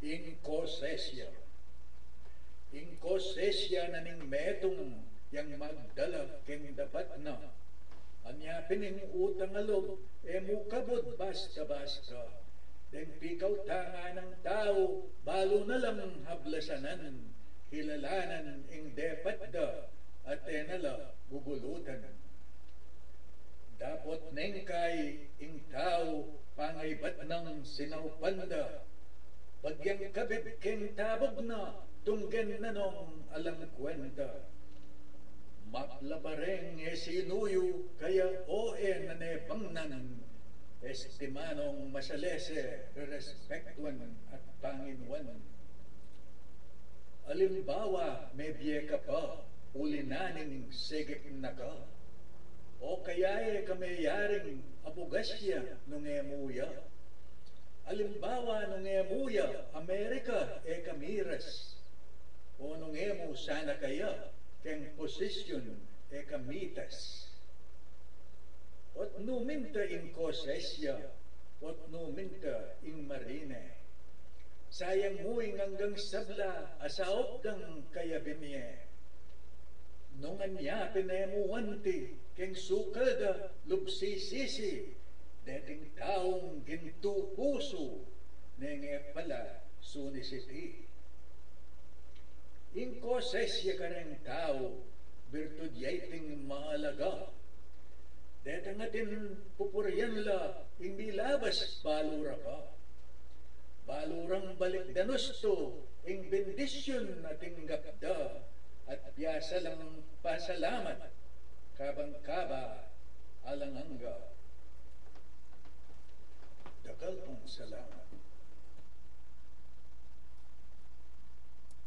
Inkosesya. Inkosesya na ning metong yang magdala ken dapat na. Anya pining utang alob, mukabod basta-basta. Den pikaw tanga ng tao, balo na lang hablasanan, hilalanan ing dapat da, at enala gugulutan. Dapot neng kay ing tao, pangaybat ng sinawpanda, bagyang kabib ken tabog na, tunggen na nung alam kwenta. Maplabareng sinuyo kaya na nebangnan, estimanong masalese respektuan at panginwan. Alimbawa may biye ka pa, ulinaning sigip na ka, o kaya kami yaring abugasya nung emuya. Alimbawa nung emuya, Amerika kamiras, o nung emu sana kaya, keng posisyon kamitas. Ot numinta in kosesya, ot numinta in marine. Sayang muing hanggang sabla, asaop dang kaya binye. Nung anya pinemuwanti, keng sukal da lubsisisi, dating taong gintu puso, nenge pala sunisiti. Inkosesya ka rin tao, birtud yaiting mahalaga. Deta ngatin pupuryan la, hindi labas balura ka. Balurang balik danusto, ing bendisyon nating gapda, at biyasa lang pasalamat, kabang-kaba, alanganga. Dakal pong salamat.